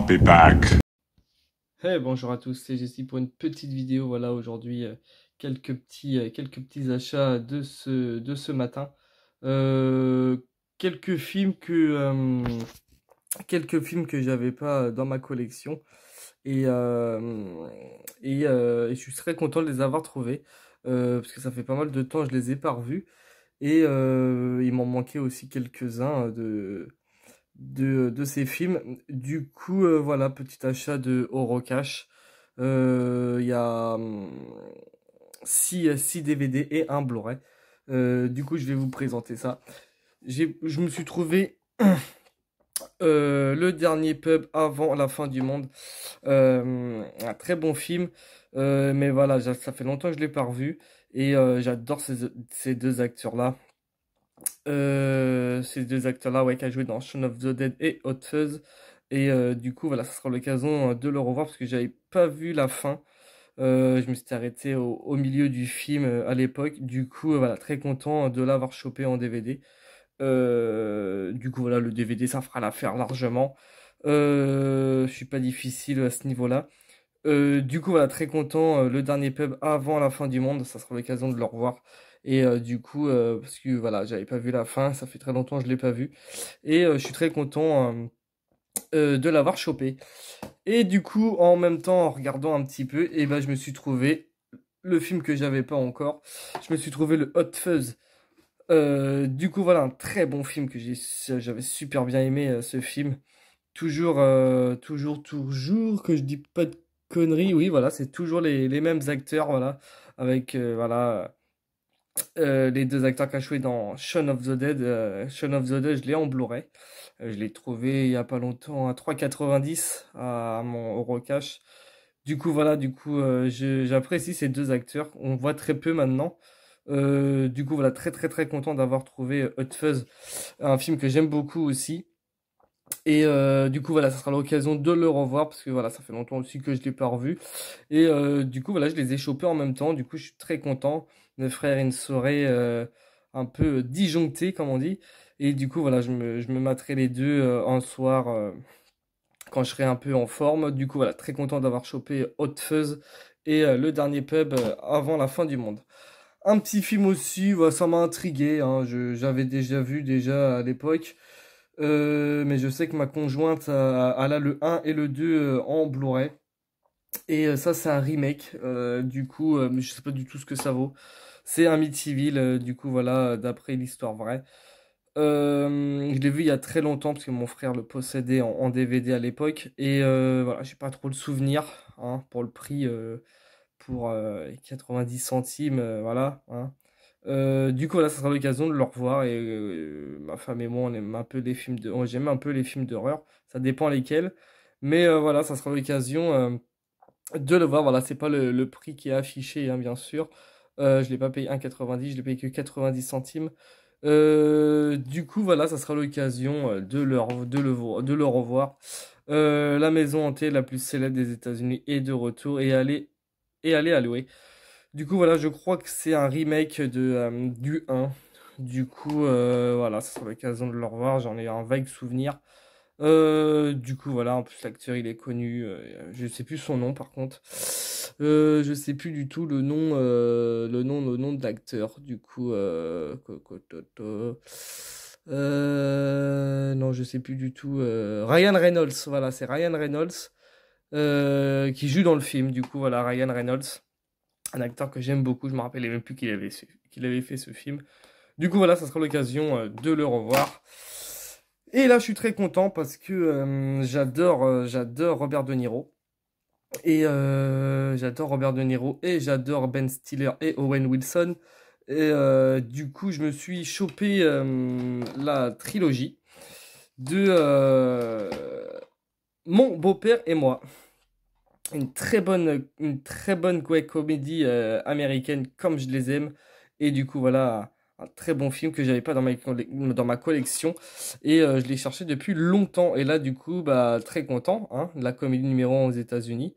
be back. Hey, bonjour à tous, c'est Jessie pour une petite vidéo. Voilà, aujourd'hui, quelques petits achats de ce matin. Euh, quelques films que, euh, quelques films que j'avais pas dans ma collection. Et, euh, et je suis très content de les avoir trouvés. Parce que ça fait pas mal de temps, je les ai pas revus. Et il m'en manquait aussi quelques-uns de ces films. Du coup, voilà, petit achat de Eurocash. Il y a 6 DVD et un Blu-ray. Du coup, je vais vous présenter ça. Je me suis trouvé le dernier pub avant la fin du monde. Un très bon film. Mais voilà, ça fait longtemps que je l'ai pas revu. Et j'adore ces deux acteurs-là. Ces deux acteurs-là, ouais, qui a joué dans Shaun of the Dead et Hot Fuzz. Et du coup, voilà, ça sera l'occasion de le revoir parce que j'avais pas vu la fin. Je me suis arrêté au milieu du film à l'époque. Du coup, voilà, très content de l'avoir chopé en DVD. Du coup, voilà, le DVD, ça fera l'affaire largement. Je suis pas difficile à ce niveau-là. Du coup, voilà, très content. Le dernier pub avant la fin du monde, ça sera l'occasion de le revoir. Et du coup, parce que voilà, j'avais pas vu la fin, ça fait très longtemps que je l'ai pas vu. Et je suis très content de l'avoir chopé. Et du coup, en même temps, en regardant un petit peu, et ben, je me suis trouvé le film que j'avais pas encore. Je me suis trouvé le Hot Fuzz. Du coup, voilà, un très bon film j'avais super bien aimé ce film. Toujours que je dis pas de conneries. Oui, voilà, c'est toujours les mêmes acteurs, voilà, avec voilà les deux acteurs qui ont joué dans Shaun of the Dead. Shaun of the Dead, je l'ai en Blu-ray. Je l'ai trouvé il y a pas longtemps à 3,90 à mon Eurocash. Du coup, voilà, j'apprécie ces deux acteurs. On voit très peu maintenant. Du coup, voilà, très content d'avoir trouvé Hot Fuzz, un film que j'aime beaucoup aussi. Et du coup, voilà, ça sera l'occasion de le revoir parce que voilà, ça fait longtemps aussi que je l'ai pas revu. Et du coup, voilà, je les ai chopés en même temps. Du coup, je suis très content de faire une soirée un peu disjonctée, comme on dit. Et du coup, voilà, je me materai les deux un soir quand je serai un peu en forme. Du coup, voilà, très content d'avoir chopé Hot Fuzz et le dernier pub avant la fin du monde. Un petit film aussi, voilà, ça m'a intrigué, hein, j'avais déjà vu déjà à l'époque. Mais je sais que ma conjointe elle a le un et le 2 en Blu-ray. Et ça, c'est un remake. Du coup, mais je sais pas du tout ce que ça vaut. C'est un Amityville, du coup, voilà, d'après l'histoire vraie. Je l'ai vu il y a très longtemps parce que mon frère le possédait en DVD à l'époque. Et voilà, j'ai pas trop le souvenir, hein, pour le prix, pour 90 centimes, voilà, hein. Du coup, là, ça sera l'occasion de le revoir. Et ma femme et moi, on aime un peu les films j'aime un peu les films d'horreur. Ça dépend lesquels. Mais voilà, ça sera l'occasion de le voir. Voilà, c'est pas le prix qui est affiché, hein, bien sûr. Je l'ai pas payé 1,90, je l'ai payé que 90 centimes. Du coup, voilà, ça sera l'occasion de le revoir. La maison hantée la plus célèbre des États-Unis est de retour et aller à louer. Du coup, voilà, je crois que c'est un remake du 1. Du coup, voilà, ça sera l'occasion de le revoir. J'en ai un vague souvenir. Du coup, voilà, en plus, l'acteur, il est connu. Je sais plus son nom, par contre. Je sais plus du tout le nom de l'acteur. Du coup, non, je sais plus du tout. Ryan Reynolds, voilà, c'est Ryan Reynolds qui joue dans le film. Du coup, voilà, Ryan Reynolds, un acteur que j'aime beaucoup. Je me rappelais même plus qu'il avait fait ce film. Du coup, voilà, ça sera l'occasion de le revoir. Et là, je suis très content parce que j'adore Robert De Niro. Et j'adore Robert De Niro et j'adore Ben Stiller et Owen Wilson. Et du coup, je me suis chopé la trilogie de Mon beau-père et moi. Une très bonne ouais, comédie américaine comme je les aime. Et du coup, voilà, un très bon film que j'avais pas dans ma collection. Et je l'ai cherché depuis longtemps. Et là, du coup, bah, très content, hein, de la comédie numéro 1 aux États-Unis.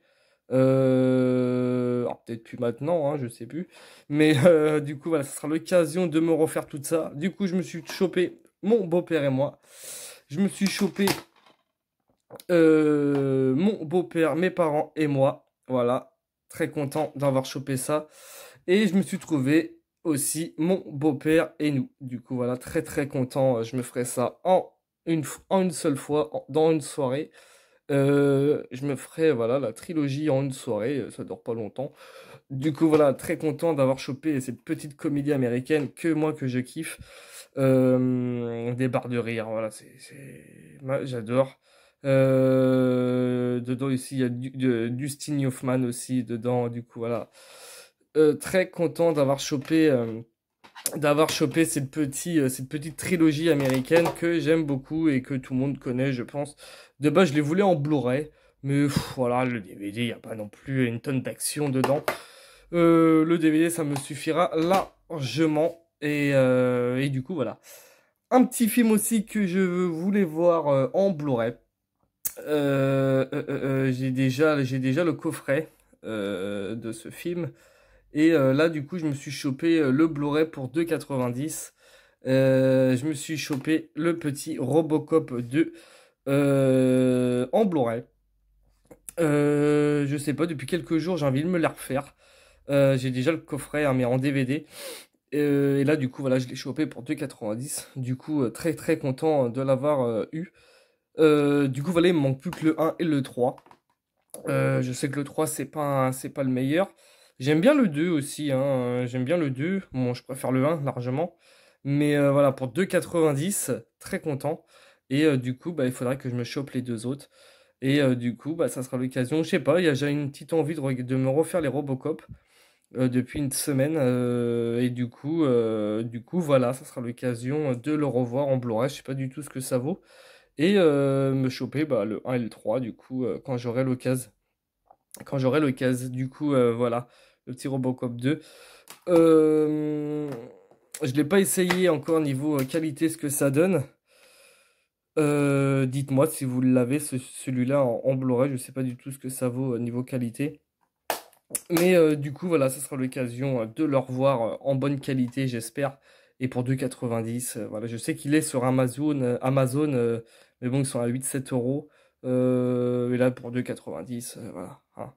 Alors peut-être plus maintenant, hein, je sais plus. Mais du coup, voilà, ça sera l'occasion de me refaire tout ça. Du coup, je me suis chopé Mon beau-père et moi. Je me suis chopé Mon beau-père, mes parents et moi. Voilà, très content d'avoir chopé ça. Et je me suis trouvé aussi mon beau-père et nous. Du coup, voilà, très très content. Je me ferai ça en une seule fois, dans une soirée. Je me ferai, voilà, la trilogie en une soirée. Ça dure pas longtemps. Du coup, voilà, très content d'avoir chopé cette petite comédie américaine que moi que je kiffe. Des barres de rire, voilà, moi, j'adore. Dedans ici, il y a Dustin Hoffman aussi dedans, du coup, voilà. Très content d'avoir chopé cette petite trilogie américaine que j'aime beaucoup et que tout le monde connaît, je pense. De base, je les voulais en Blu-ray, mais voilà, le DVD, il n'y a pas non plus une tonne d'action dedans. Le DVD, ça me suffira largement. Et du coup, voilà. Un petit film aussi que je voulais voir en Blu-ray. J'ai déjà le coffret de ce film. Et là, du coup, je me suis chopé le Blu-ray pour 2,90. Je me suis chopé le petit Robocop 2 en Blu-ray. Je sais pas, depuis quelques jours, j'ai envie de me les refaire. J'ai déjà le coffret, hein, mais en DVD. Et là, du coup, voilà, je l'ai chopé pour 2,90. Du coup, très très content de l'avoir eu. Du coup, voilà, il me manque plus que le 1 et le 3. Je sais que le 3, c'est pas le meilleur. J'aime bien le 2 aussi, hein. J'aime bien le 2. Bon, je préfère le 1 largement. Mais voilà, pour 2,90, très content. Et du coup, bah, il faudrait que je me chope les deux autres. Et du coup, bah, ça sera l'occasion. Je sais pas, il y a déjà une petite envie de me refaire les Robocop depuis une semaine. Et du coup, voilà, ça sera l'occasion de le revoir en Blu-ray. Je sais pas du tout ce que ça vaut. Et me choper bah, le 1 et le 3, du coup, quand j'aurai l'occasion. Quand j'aurai l'occasion. Du coup, voilà, le petit Robocop 2. Euh, je l'ai pas essayé encore niveau qualité, ce que ça donne. Dites-moi si vous l'avez, celui-là en Blu-ray. Je sais pas du tout ce que ça vaut niveau qualité. Mais du coup, voilà, ça sera l'occasion de le revoir en bonne qualité, j'espère. Et pour 2,90, voilà, je sais qu'il est sur Amazon, mais bon, ils sont à 8-7 euros. Et là, pour 2,90, voilà. Hein.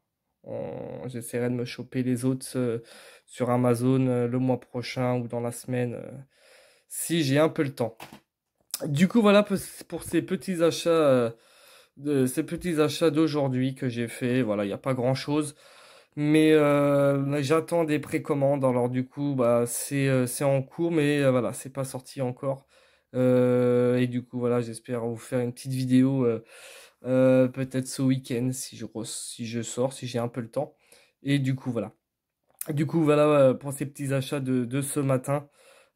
J'essaierai de me choper les autres sur Amazon le mois prochain ou dans la semaine, si j'ai un peu le temps. Du coup, voilà pour ces petits achats d'aujourd'hui que j'ai fait. Voilà, il n'y a pas grand-chose. Mais j'attends des précommandes. Alors du coup, bah, c'est en cours, mais voilà, c'est pas sorti encore. Et du coup, voilà, j'espère vous faire une petite vidéo peut-être ce week-end si je sors, si j'ai un peu le temps. Et du coup, voilà. Du coup, voilà pour ces petits achats de ce matin.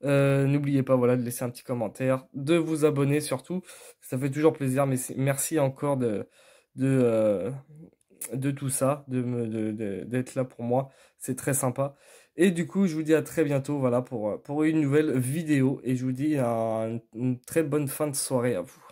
N'oubliez pas voilà, de laisser un petit commentaire, de vous abonner surtout. Ça fait toujours plaisir, mais merci encore de, euh, de tout ça, d'être là pour moi. C'est très sympa. Et du coup, je vous dis à très bientôt voilà, pour une nouvelle vidéo. Et je vous dis une très bonne fin de soirée à vous.